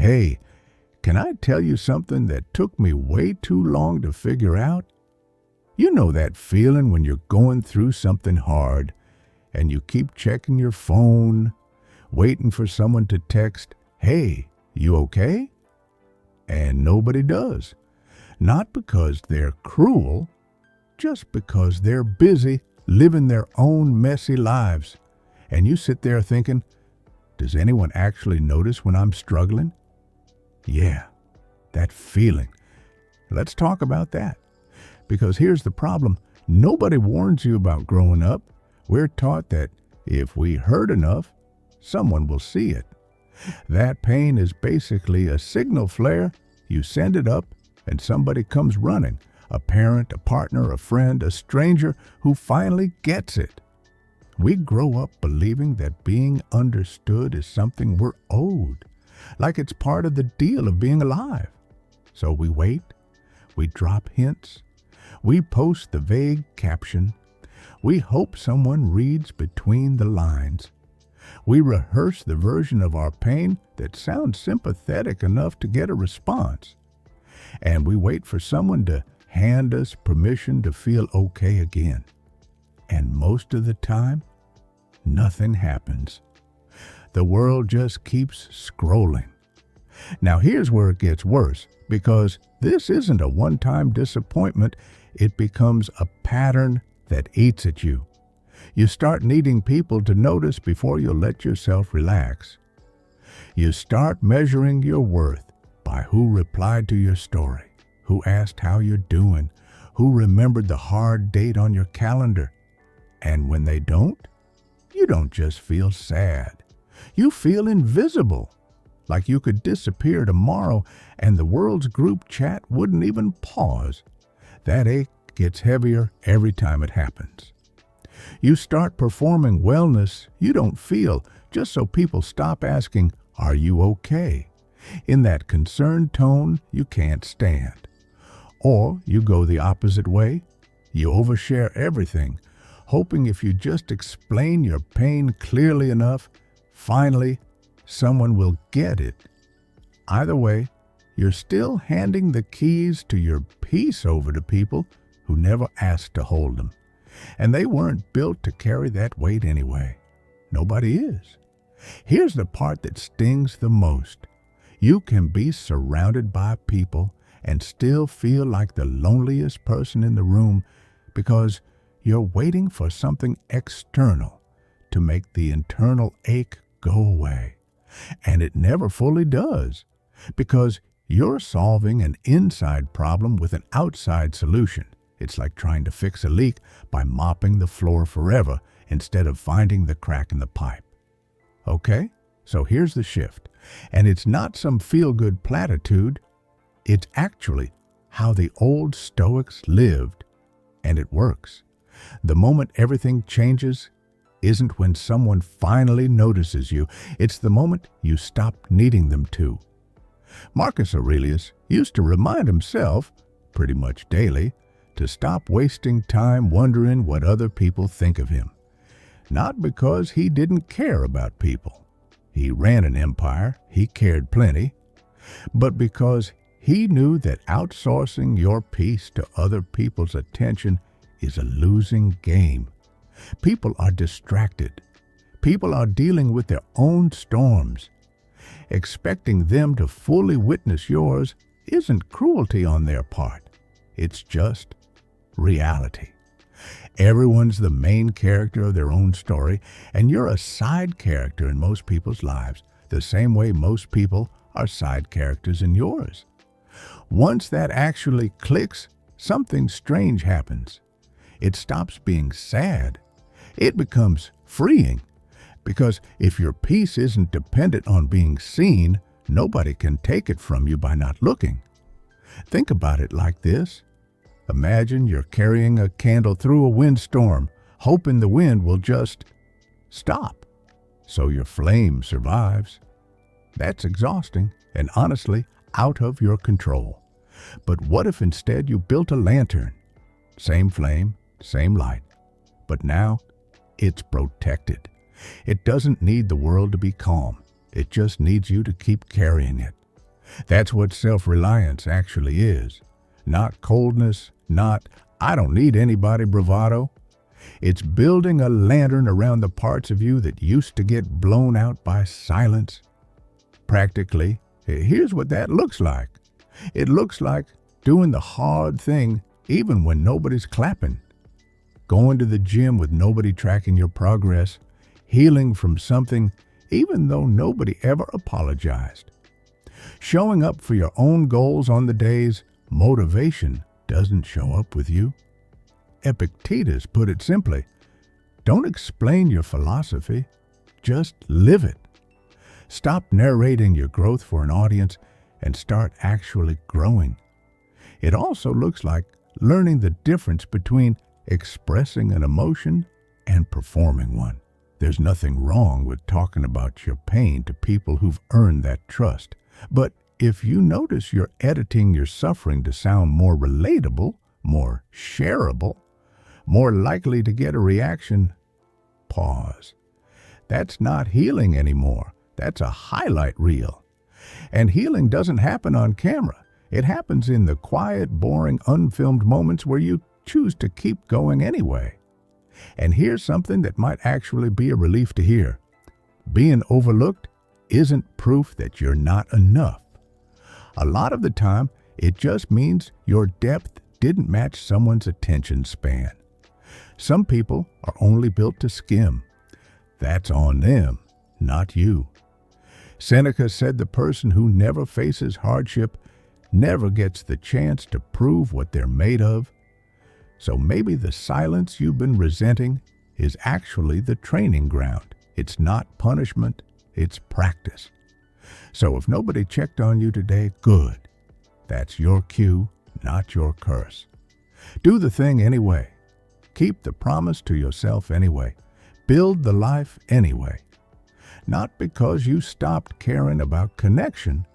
Hey, can I tell you something that took me way too long to figure out? You know that feeling when you're going through something hard and you keep checking your phone, waiting for someone to text, "Hey, you okay?" And nobody does. Not because they're cruel, just because they're busy living their own messy lives. And you sit there thinking, does anyone actually notice when I'm struggling? Yeah, that feeling. Let's talk about that. Because here's the problem. Nobody warns you about growing up. We're taught that if we hurt enough, someone will see it. That pain is basically a signal flare. You send it up and somebody comes running. A parent, a partner, a friend, a stranger who finally gets it. We grow up believing that being understood is something we're owed, like it's part of the deal of being alive. So we wait, we drop hints, we post the vague caption, we hope someone reads between the lines. We rehearse the version of our pain that sounds sympathetic enough to get a response. And we wait for someone to hand us permission to feel okay again. And most of the time, nothing happens. The world just keeps scrolling. Now here's where it gets worse, because this isn't a one-time disappointment. It becomes a pattern that eats at you. You start needing people to notice before you let yourself relax. You start measuring your worth by who replied to your story, who asked how you're doing, who remembered the hard date on your calendar. And when they don't, you don't just feel sad. You feel invisible, like you could disappear tomorrow and the world's group chat wouldn't even pause. That ache gets heavier every time it happens. You start performing wellness you don't feel just so people stop asking, "Are you okay?" in that concerned tone you can't stand. Or you go the opposite way. You overshare everything, hoping if you just explain your pain clearly enough, finally, someone will get it. Either way, you're still handing the keys to your peace over to people who never asked to hold them. And they weren't built to carry that weight anyway. Nobody is. Here's the part that stings the most. You can be surrounded by people and still feel like the loneliest person in the room because you're waiting for something external to make the internal ache go away. And it never fully does, because you're solving an inside problem with an outside solution. It's like trying to fix a leak by mopping the floor forever instead of finding the crack in the pipe. Okay, so here's the shift. And it's not some feel-good platitude. It's actually how the old Stoics lived, and it works. The moment everything changes isn't when someone finally notices you. It's the moment you stop needing them to. Marcus Aurelius used to remind himself, pretty much daily, to stop wasting time wondering what other people think of him. Not because he didn't care about people. He ran an empire, he cared plenty, but because he knew that outsourcing your peace to other people's attention is a losing game. People are distracted. People are dealing with their own storms. Expecting them to fully witness yours isn't cruelty on their part. It's just reality. Everyone's the main character of their own story, and you're a side character in most people's lives, the same way most people are side characters in yours. Once that actually clicks, something strange happens. It stops being sad. It becomes freeing. Because if your peace isn't dependent on being seen, nobody can take it from you by not looking. Think about it like this. Imagine you're carrying a candle through a windstorm, hoping the wind will just stop, so your flame survives. That's exhausting and honestly out of your control. But what if instead you built a lantern? Same flame, same light, but now it's protected. It doesn't need the world to be calm. It just needs you to keep carrying it. That's what self-reliance actually is. Not coldness, not, I don't need anybody bravado. It's building a lantern around the parts of you that used to get blown out by silence. Practically, here's what that looks like. It looks like doing the hard thing even when nobody's clapping. Going to the gym with nobody tracking your progress. Healing from something even though nobody ever apologized. Showing up for your own goals on the days motivation doesn't show up with you. Epictetus put it simply, don't explain your philosophy, just live it. Stop narrating your growth for an audience and start actually growing. It also looks like learning the difference between expressing an emotion and performing one. There's nothing wrong with talking about your pain to people who've earned that trust. But if you notice you're editing your suffering to sound more relatable, more shareable, more likely to get a reaction, pause. That's not healing anymore. That's a highlight reel. And healing doesn't happen on camera. It happens in the quiet, boring, unfilmed moments where you choose to keep going anyway. And here's something that might actually be a relief to hear. Being overlooked isn't proof that you're not enough. A lot of the time, it just means your depth didn't match someone's attention span. Some people are only built to skim. That's on them, not you. Seneca said the person who never faces hardship never gets the chance to prove what they're made of. So maybe the silence you've been resenting is actually the training ground. It's not punishment, it's practice. So if nobody checked on you today, good. That's your cue, not your curse. Do the thing anyway. Keep the promise to yourself anyway. Build the life anyway. Not because you stopped caring about connection,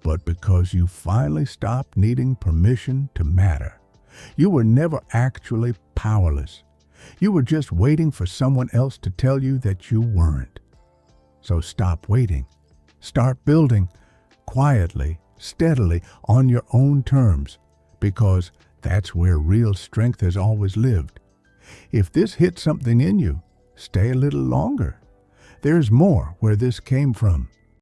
but because you finally stopped needing permission to matter. You were never actually powerless. You were just waiting for someone else to tell you that you weren't. So stop waiting. Start building quietly, steadily, on your own terms, because that's where real strength has always lived. If this hit something in you, stay a little longer. There's more where this came from.